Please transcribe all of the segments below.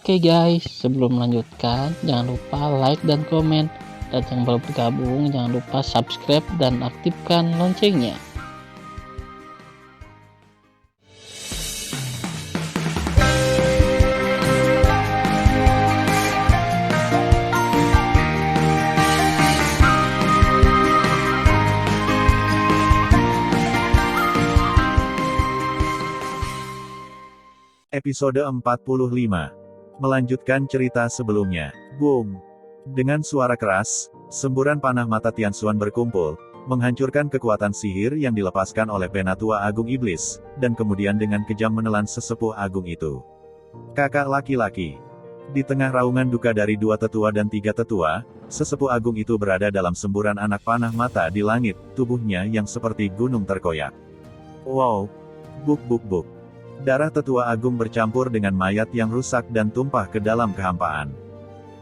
Oke guys, sebelum melanjutkan, jangan lupa like dan komen. Dan yang baru bergabung, jangan lupa subscribe dan aktifkan loncengnya. Episode 45. Melanjutkan cerita sebelumnya. Boom! Dengan suara keras, semburan panah mata Tianxuan berkumpul, menghancurkan kekuatan sihir yang dilepaskan oleh Penatua Agung Iblis, dan kemudian dengan kejam menelan sesepuh agung itu. Kakak laki-laki. Di tengah raungan duka dari dua tetua dan tiga tetua, sesepuh agung itu berada dalam semburan anak panah mata di langit, tubuhnya yang seperti gunung terkoyak. Wow! Buk buk buk. Darah tetua agung bercampur dengan mayat yang rusak dan tumpah ke dalam kehampaan.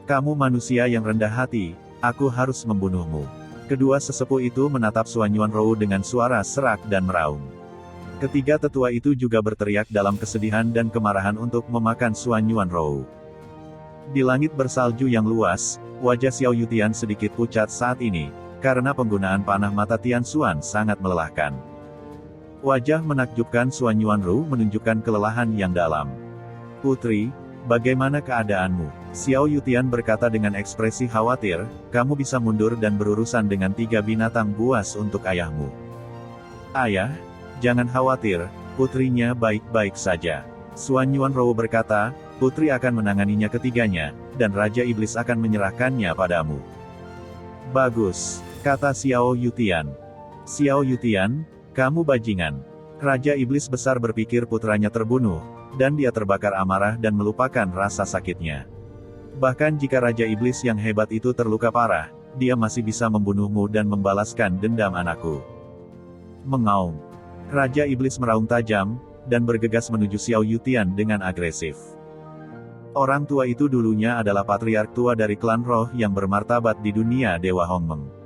Kamu manusia yang rendah hati, aku harus membunuhmu. Kedua sesepuh itu menatap Xuan Yuanrou dengan suara serak dan meraung. Ketiga tetua itu juga berteriak dalam kesedihan dan kemarahan untuk memakan Xuan Yuanrou. Di langit bersalju yang luas, wajah Xiao Yutian sedikit pucat saat ini, karena penggunaan panah mata Tianxuan sangat melelahkan. Wajah menakjubkan Xuan Yuanrou menunjukkan kelelahan yang dalam. Putri, bagaimana keadaanmu? Xiao Yutian berkata dengan ekspresi khawatir, kamu bisa mundur dan berurusan dengan tiga binatang buas untuk ayahmu. Ayah, jangan khawatir, putrinya baik-baik saja. Xuan Yuanrou berkata, putri akan menanganinya ketiganya, dan Raja Iblis akan menyerahkannya padamu. Bagus, kata Xiao Yutian. Xiao Yutian, kamu bajingan. Raja Iblis besar berpikir putranya terbunuh, dan dia terbakar amarah dan melupakan rasa sakitnya. Bahkan jika Raja Iblis yang hebat itu terluka parah, dia masih bisa membunuhmu dan membalaskan dendam anakku. Mengaum. Raja Iblis meraung tajam, dan bergegas menuju Xiao Yutian dengan agresif. Orang tua itu dulunya adalah patriark tua dari klan roh yang bermartabat di dunia Dewa Hongmeng.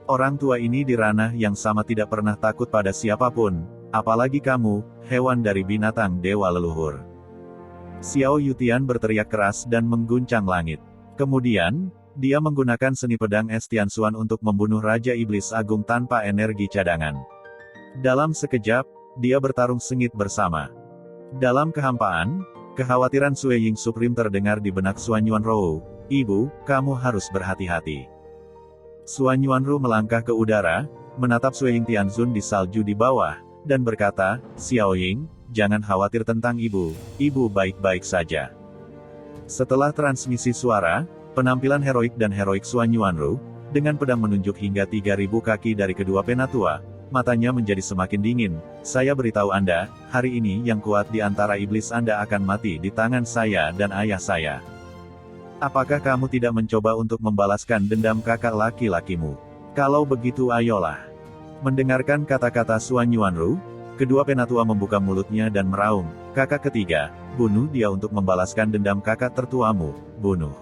Orang tua ini di ranah yang sama tidak pernah takut pada siapapun, apalagi kamu, hewan dari binatang dewa leluhur. Xiao Yutian berteriak keras dan mengguncang langit. Kemudian, dia menggunakan seni pedang es Tianxuan untuk membunuh Raja Iblis Agung tanpa energi cadangan. Dalam sekejap, dia bertarung sengit bersama. Dalam kehampaan, kekhawatiran Sui Ying Supreme terdengar di benak Xuan Yuanrou. Ibu, kamu harus berhati-hati. Xuan Yuanrou melangkah ke udara, menatap Sui Ying Tianzun di salju di bawah, dan berkata, Xiao Ying, jangan khawatir tentang ibu baik-baik saja. Setelah transmisi suara, penampilan heroik dan heroik Xuan Yuanrou, dengan pedang menunjuk hingga 3.000 kaki dari kedua penatua, matanya menjadi semakin dingin. Saya beritahu Anda, hari ini yang kuat di antara iblis Anda akan mati di tangan saya dan ayah saya. Apakah kamu tidak mencoba untuk membalaskan dendam kakak laki-lakimu? Kalau begitu ayolah. Mendengarkan kata-kata Xuan Yuanrou, kedua penatua membuka mulutnya dan meraung, kakak ketiga, bunuh dia untuk membalaskan dendam kakak tertuamu, bunuh.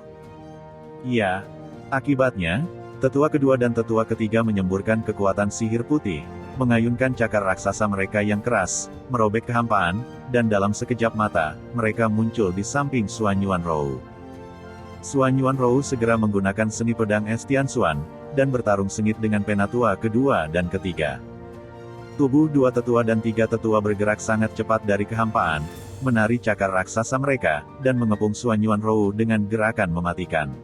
Ya. Akibatnya, tetua kedua dan tetua ketiga menyemburkan kekuatan sihir putih, mengayunkan cakar raksasa mereka yang keras, merobek kehampaan, dan dalam sekejap mata, mereka muncul di samping Xuan Yuanrou. Xuan Yuanrou segera menggunakan seni pedang es Tianxuan, dan bertarung sengit dengan penatua kedua dan ketiga. Tubuh dua tetua dan tiga tetua bergerak sangat cepat dari kehampaan, menari cakar raksasa mereka, dan mengepung Xuan Yuanrou dengan gerakan mematikan.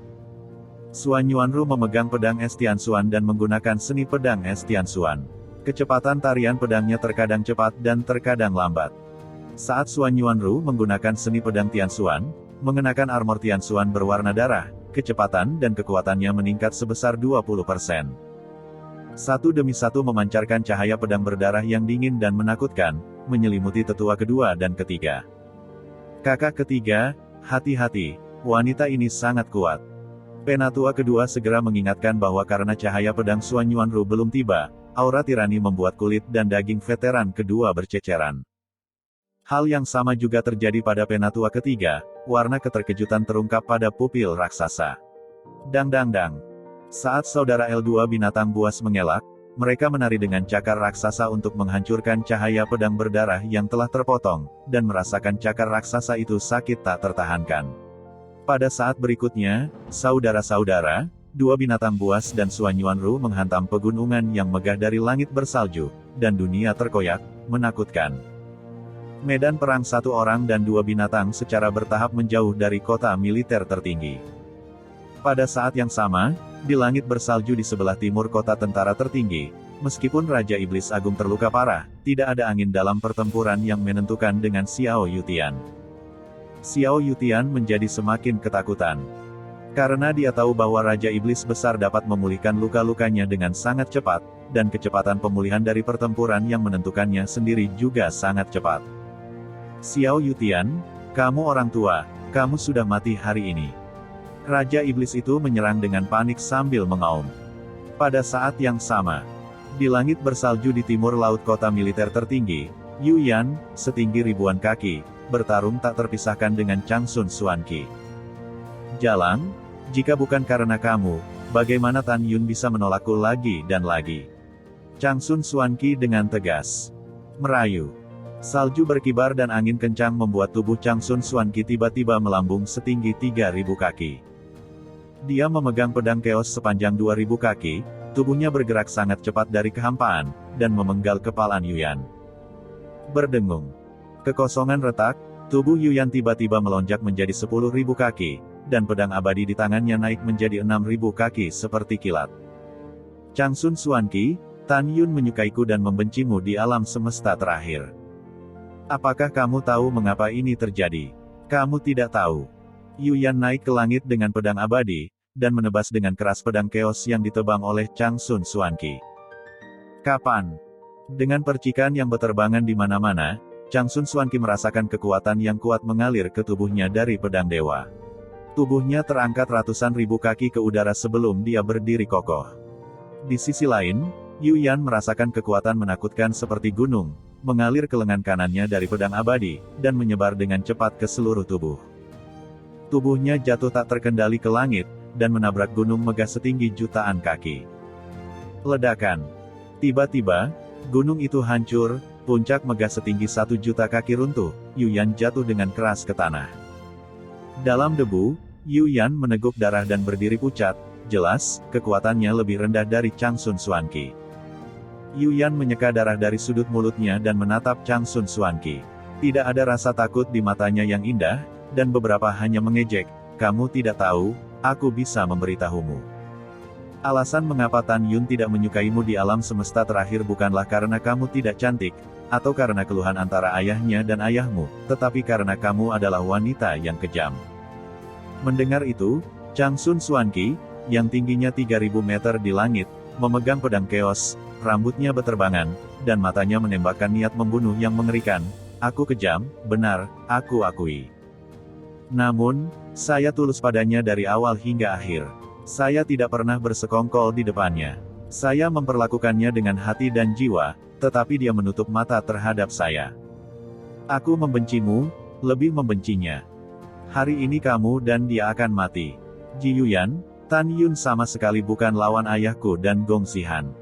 Xuan Yuanrou memegang pedang es Tianxuan dan menggunakan seni pedang es Tianxuan. Kecepatan tarian pedangnya terkadang cepat dan terkadang lambat. Saat Xuan Yuanrou menggunakan seni pedang Tianxuan, mengenakan armor Tianxuan berwarna darah, kecepatan dan kekuatannya meningkat sebesar 20%. Satu demi satu memancarkan cahaya pedang berdarah yang dingin dan menakutkan, menyelimuti tetua kedua dan ketiga. Kakak ketiga, hati-hati, wanita ini sangat kuat. Penatua kedua segera mengingatkan bahwa karena cahaya pedang Xuan Yuanrou belum tiba, aura tirani membuat kulit dan daging veteran kedua berceceran. Hal yang sama juga terjadi pada penatua ketiga, warna keterkejutan terungkap pada pupil raksasa. Dang dang dang. Saat saudara L2 binatang buas mengelak, mereka menari dengan cakar raksasa untuk menghancurkan cahaya pedang berdarah yang telah terpotong, dan merasakan cakar raksasa itu sakit tak tertahankan. Pada saat berikutnya, saudara-saudara, dua binatang buas dan Suan Yuanru menghantam pegunungan yang megah dari langit bersalju, dan dunia terkoyak, menakutkan. Medan perang satu orang dan dua binatang secara bertahap menjauh dari kota militer tertinggi. Pada saat yang sama, di langit bersalju di sebelah timur kota tentara tertinggi, meskipun Raja Iblis Agung terluka parah, tidak ada angin dalam pertempuran yang menentukan dengan Xiao Yutian. Xiao Yutian menjadi semakin ketakutan. Karena dia tahu bahwa Raja Iblis Besar dapat memulihkan luka-lukanya dengan sangat cepat, dan kecepatan pemulihan dari pertempuran yang menentukannya sendiri juga sangat cepat. Xiao Yutian, kamu orang tua, kamu sudah mati hari ini. Raja Iblis itu menyerang dengan panik sambil mengaum. Pada saat yang sama, di langit bersalju di timur laut kota militer tertinggi, Yu Yan, setinggi ribuan kaki, bertarung tak terpisahkan dengan Changsun Xuanqi. Jalang, jika bukan karena kamu, bagaimana Tan Yun bisa menolakku lagi dan lagi? Changsun Xuanqi dengan tegas merayu. Salju berkibar dan angin kencang membuat tubuh Changsun Xuanqi tiba-tiba melambung setinggi 3.000 kaki. Dia memegang pedang keos sepanjang 2.000 kaki, tubuhnya bergerak sangat cepat dari kehampaan, dan memenggal kepala Yuyan. Berdengung. Kekosongan retak, tubuh Yuyan tiba-tiba melonjak menjadi 10.000 kaki, dan pedang abadi di tangannya naik menjadi 6.000 kaki seperti kilat. Changsun Xuanqi, Tan Yun menyukaiku dan membencimu di alam semesta terakhir. Apakah kamu tahu mengapa ini terjadi? Kamu tidak tahu. Yuyan naik ke langit dengan pedang abadi, dan menebas dengan keras pedang keos yang ditebang oleh Changsun Xuanqi. Kapan? Dengan percikan yang berterbangan di mana-mana, Changsun Xuanqi merasakan kekuatan yang kuat mengalir ke tubuhnya dari pedang dewa. Tubuhnya terangkat ratusan ribu kaki ke udara sebelum dia berdiri kokoh. Di sisi lain, Yuyan merasakan kekuatan menakutkan seperti gunung, mengalir ke lengan kanannya dari pedang abadi, dan menyebar dengan cepat ke seluruh tubuh. Tubuhnya jatuh tak terkendali ke langit, dan menabrak gunung megah setinggi jutaan kaki. Ledakan. Tiba-tiba, gunung itu hancur, puncak megah setinggi 1 juta kaki runtuh, Yuyan jatuh dengan keras ke tanah. Dalam debu, Yuyan meneguk darah dan berdiri pucat, jelas, kekuatannya lebih rendah dari Changsun Xuanqi. Yuyan menyeka darah dari sudut mulutnya dan menatap Changsun Xuanqi. Tidak ada rasa takut di matanya yang indah, dan beberapa hanya mengejek, kamu tidak tahu, aku bisa memberitahumu. Alasan mengapa Tan Yun tidak menyukaimu di alam semesta terakhir bukanlah karena kamu tidak cantik, atau karena keluhan antara ayahnya dan ayahmu, tetapi karena kamu adalah wanita yang kejam. Mendengar itu, Changsun Xuanqi, yang tingginya 3.000 meter di langit, memegang pedang keos, rambutnya beterbangan, dan matanya menembakkan niat membunuh yang mengerikan. Aku kejam, benar, aku akui. Namun, saya tulus padanya dari awal hingga akhir. Saya tidak pernah bersekongkol di depannya. Saya memperlakukannya dengan hati dan jiwa, tetapi dia menutup mata terhadap saya. Aku membencimu, lebih membencinya. Hari ini kamu dan dia akan mati. Ji Yuyan, Tan Yun sama sekali bukan lawan ayahku dan Gong Xihan.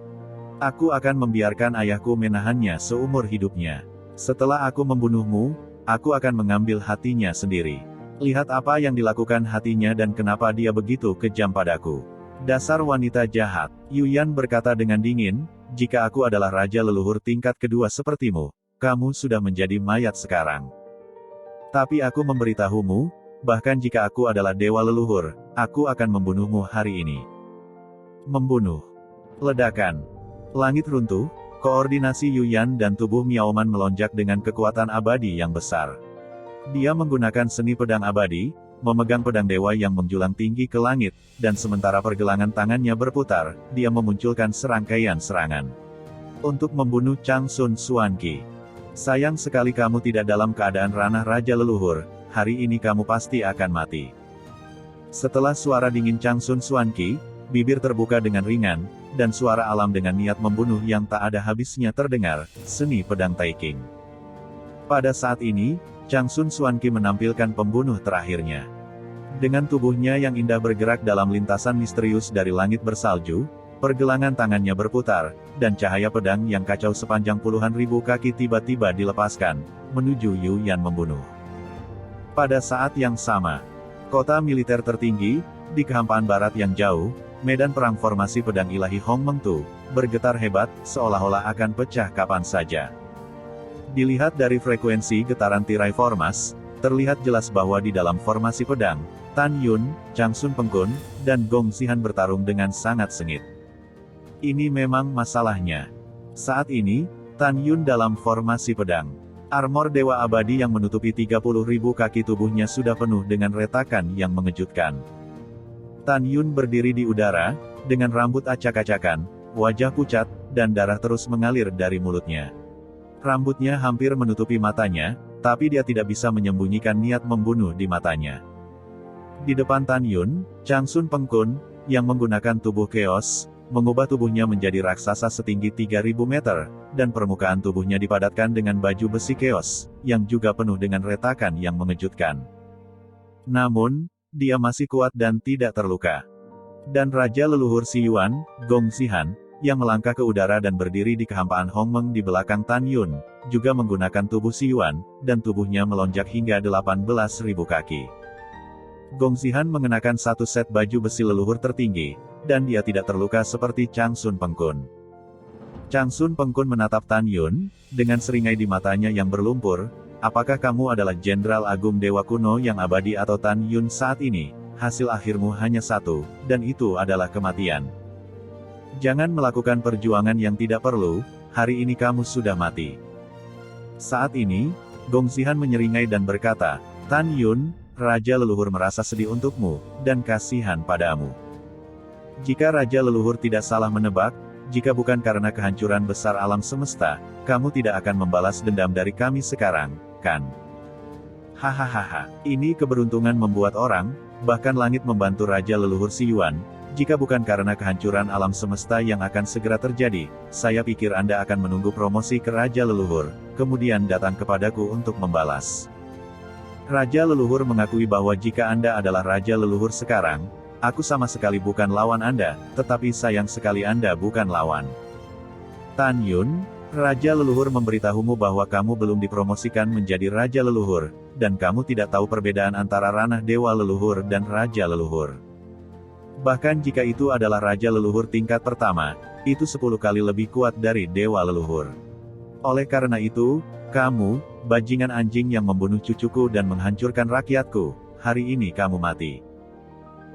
Aku akan membiarkan ayahku menahannya seumur hidupnya. Setelah aku membunuhmu, aku akan mengambil hatinya sendiri. Lihat apa yang dilakukan hatinya dan kenapa dia begitu kejam padaku. Dasar wanita jahat, Yuyan berkata dengan dingin, jika aku adalah raja leluhur tingkat kedua sepertimu, kamu sudah menjadi mayat sekarang. Tapi aku memberitahumu, bahkan jika aku adalah dewa leluhur, aku akan membunuhmu hari ini. Membunuh. Ledakan. Langit runtuh, koordinasi Yuyan dan tubuh Miaoman melonjak dengan kekuatan abadi yang besar. Dia menggunakan seni pedang abadi, memegang pedang dewa yang menjulang tinggi ke langit, dan sementara pergelangan tangannya berputar, dia memunculkan serangkaian serangan. Untuk membunuh Changsun Xuanqi. Sayang sekali kamu tidak dalam keadaan ranah raja leluhur, hari ini kamu pasti akan mati. Setelah suara dingin Changsun Xuanqi, bibir terbuka dengan ringan, dan suara alam dengan niat membunuh yang tak ada habisnya terdengar, seni pedang Taiking. Pada saat ini, Changsun Xuanqi menampilkan pembunuh terakhirnya. Dengan tubuhnya yang indah bergerak dalam lintasan misterius dari langit bersalju, pergelangan tangannya berputar, dan cahaya pedang yang kacau sepanjang puluhan ribu kaki tiba-tiba dilepaskan, menuju Yuyan membunuh. Pada saat yang sama, Kota militer tertinggi, di kehampaan barat yang jauh, medan perang formasi pedang ilahi Hongmeng Tu, bergetar hebat, seolah-olah akan pecah kapan saja. Dilihat dari frekuensi getaran tirai formas, terlihat jelas bahwa di dalam formasi pedang, Tan Yun, Chang Sun Pengkun, dan Gong Xihan bertarung dengan sangat sengit. Ini memang masalahnya. Saat ini, Tan Yun dalam formasi pedang. Armor Dewa Abadi yang menutupi 30.000 kaki tubuhnya sudah penuh dengan retakan yang mengejutkan. Tan Yun berdiri di udara, dengan rambut acak-acakan, wajah pucat, dan darah terus mengalir dari mulutnya. Rambutnya hampir menutupi matanya, tapi dia tidak bisa menyembunyikan niat membunuh di matanya. Di depan Tan Yun, Chang Sun Pengkun, yang menggunakan tubuh Chaos, mengubah tubuhnya menjadi raksasa setinggi 3.000 meter, dan permukaan tubuhnya dipadatkan dengan baju besi Chaos, yang juga penuh dengan retakan yang mengejutkan. Namun, dia masih kuat dan tidak terluka. Dan Raja Leluhur Si Yuan, Gong Xihan, yang melangkah ke udara dan berdiri di kehampaan Hongmeng di belakang Tan Yun, juga menggunakan tubuh Si Yuan, dan tubuhnya melonjak hingga 18.000 kaki. Gong Xihan mengenakan satu set baju besi leluhur tertinggi, dan dia tidak terluka seperti Chang Sun Pengkun. Chang Sun Pengkun menatap Tan Yun, dengan seringai di matanya yang berlumpur, apakah kamu adalah Jenderal Agung Dewa Kuno yang abadi atau Tan Yun saat ini? Hasil akhirmu hanya satu, dan itu adalah kematian. Jangan melakukan perjuangan yang tidak perlu, hari ini kamu sudah mati. Saat ini, Gong Xihan menyeringai dan berkata, Tan Yun, Raja Leluhur merasa sedih untukmu, dan kasihan padamu. Jika Raja Leluhur tidak salah menebak, jika bukan karena kehancuran besar alam semesta, kamu tidak akan membalas dendam dari kami sekarang, kan? Hahaha, ini keberuntungan membuat orang, bahkan langit membantu Raja Leluhur Si Yuan. Jika bukan karena kehancuran alam semesta yang akan segera terjadi, saya pikir Anda akan menunggu promosi ke Raja Leluhur, kemudian datang kepadaku untuk membalas. Raja Leluhur mengakui bahwa jika Anda adalah Raja Leluhur sekarang, aku sama sekali bukan lawan Anda, tetapi sayang sekali Anda bukan lawan. Tan Yun, Raja Leluhur memberitahumu bahwa kamu belum dipromosikan menjadi Raja Leluhur, dan kamu tidak tahu perbedaan antara ranah Dewa Leluhur dan Raja Leluhur. Bahkan jika itu adalah Raja Leluhur tingkat pertama, itu 10 kali lebih kuat dari Dewa Leluhur. Oleh karena itu, kamu, bajingan anjing yang membunuh cucuku dan menghancurkan rakyatku, hari ini kamu mati.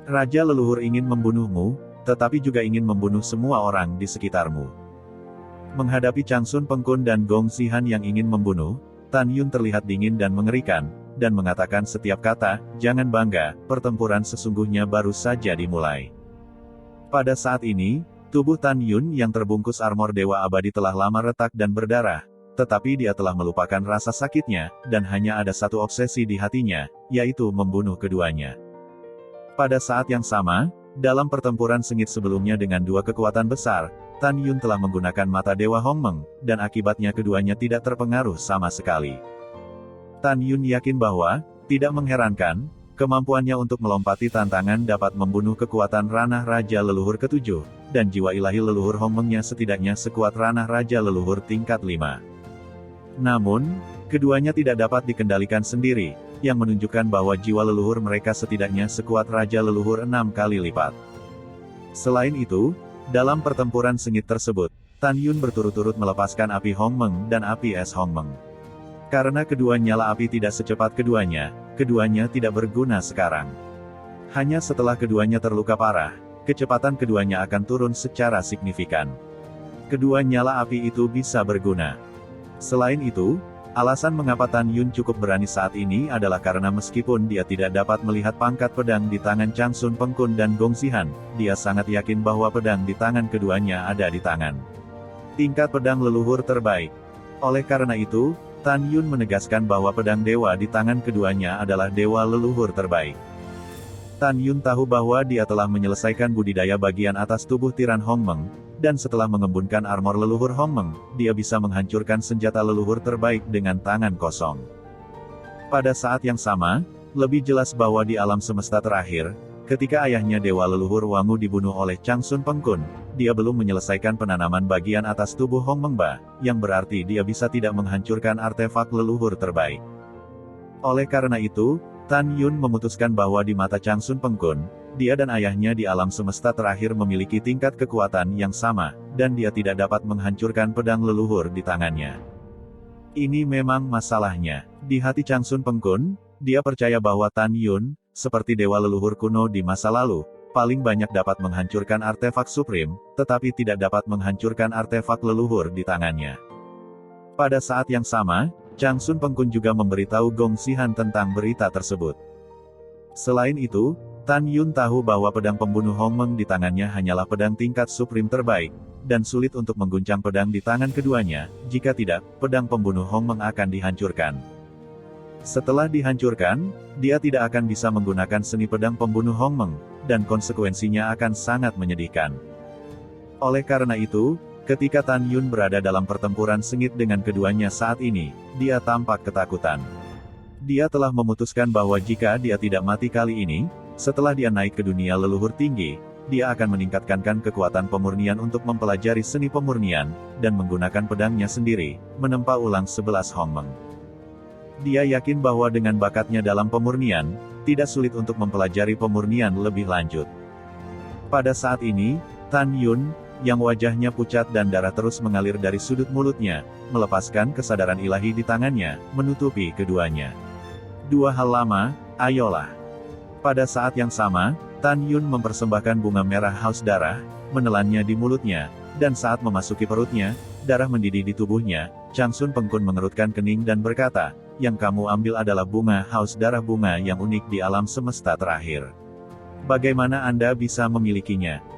Raja Leluhur ingin membunuhmu, tetapi juga ingin membunuh semua orang di sekitarmu. Menghadapi Chang Sun Pengkun dan Gong Xihan yang ingin membunuh, Tan Yun terlihat dingin dan mengerikan, dan mengatakan setiap kata, jangan bangga, pertempuran sesungguhnya baru saja dimulai. Pada saat ini, tubuh Tan Yun yang terbungkus armor Dewa Abadi telah lama retak dan berdarah, tetapi dia telah melupakan rasa sakitnya, dan hanya ada satu obsesi di hatinya, yaitu membunuh keduanya. Pada saat yang sama, dalam pertempuran sengit sebelumnya dengan dua kekuatan besar, Tan Yun telah menggunakan mata Dewa Hongmeng, dan akibatnya keduanya tidak terpengaruh sama sekali. Tan Yun yakin bahwa, tidak mengherankan, kemampuannya untuk melompati tantangan dapat membunuh kekuatan ranah Raja Leluhur ke-7, dan jiwa ilahi leluhur Hongmengnya setidaknya sekuat ranah Raja Leluhur tingkat 5. Namun, keduanya tidak dapat dikendalikan sendiri, yang menunjukkan bahwa jiwa leluhur mereka setidaknya sekuat Raja Leluhur 6 kali lipat. Selain itu, dalam pertempuran sengit tersebut, Tan Yun berturut-turut melepaskan api Hongmeng dan api es Hongmeng. Karena kedua nyala api tidak secepat keduanya tidak berguna sekarang. Hanya setelah keduanya terluka parah, kecepatan keduanya akan turun secara signifikan. Kedua nyala api itu bisa berguna. Selain itu, alasan mengapa Tan Yun cukup berani saat ini adalah karena meskipun dia tidak dapat melihat pangkat pedang di tangan Chang Sun Pengkun dan Gong Xihan, dia sangat yakin bahwa pedang di tangan keduanya ada di tangan tingkat pedang leluhur terbaik. Oleh karena itu, Tan Yun menegaskan bahwa pedang dewa di tangan keduanya adalah dewa leluhur terbaik. Tan Yun tahu bahwa dia telah menyelesaikan budidaya bagian atas tubuh tiran Hongmeng, dan setelah mengembunkan armor leluhur Hongmeng, dia bisa menghancurkan senjata leluhur terbaik dengan tangan kosong. Pada saat yang sama, lebih jelas bahwa di alam semesta terakhir, ketika ayahnya Dewa Leluhur Wangu dibunuh oleh Chang Sun Pengkun, dia belum menyelesaikan penanaman bagian atas tubuh Hongmengba, yang berarti dia bisa tidak menghancurkan artefak leluhur terbaik. Oleh karena itu, Tan Yun memutuskan bahwa di mata Changsun Pengkun, dia dan ayahnya di alam semesta terakhir memiliki tingkat kekuatan yang sama, dan dia tidak dapat menghancurkan pedang leluhur di tangannya. Ini memang masalahnya. Di hati Changsun Pengkun, dia percaya bahwa Tan Yun, seperti dewa leluhur kuno di masa lalu, paling banyak dapat menghancurkan artefak Supreme, tetapi tidak dapat menghancurkan artefak leluhur di tangannya. Pada saat yang sama, Changsun Pengkun juga memberitahu Gong Xihan tentang berita tersebut. Selain itu, Tan Yun tahu bahwa pedang pembunuh Hong Meng di tangannya hanyalah pedang tingkat Supreme terbaik, dan sulit untuk mengguncang pedang di tangan keduanya, jika tidak, pedang pembunuh Hong Meng akan dihancurkan. Setelah dihancurkan, dia tidak akan bisa menggunakan seni pedang pembunuh Hong Meng, dan konsekuensinya akan sangat menyedihkan. Oleh karena itu, ketika Tan Yun berada dalam pertempuran sengit dengan keduanya saat ini, dia tampak ketakutan. Dia telah memutuskan bahwa jika dia tidak mati kali ini, setelah dia naik ke dunia leluhur tinggi, dia akan meningkatkan kekuatan pemurnian untuk mempelajari seni pemurnian, dan menggunakan pedangnya sendiri, menempa ulang 11 Hong Meng. Dia yakin bahwa dengan bakatnya dalam pemurnian, tidak sulit untuk mempelajari pemurnian lebih lanjut. Pada saat ini, Tan Yun, yang wajahnya pucat dan darah terus mengalir dari sudut mulutnya, melepaskan kesadaran ilahi di tangannya, menutupi keduanya. Dua hal lama, ayolah. Pada saat yang sama, Tan Yun mempersembahkan bunga merah haus darah, menelannya di mulutnya, dan saat memasuki perutnya, darah mendidih di tubuhnya. Changsun Pengkun mengerutkan kening dan berkata, yang kamu ambil adalah bunga haus darah, bunga yang unik di alam semesta terakhir. Bagaimana Anda bisa memilikinya?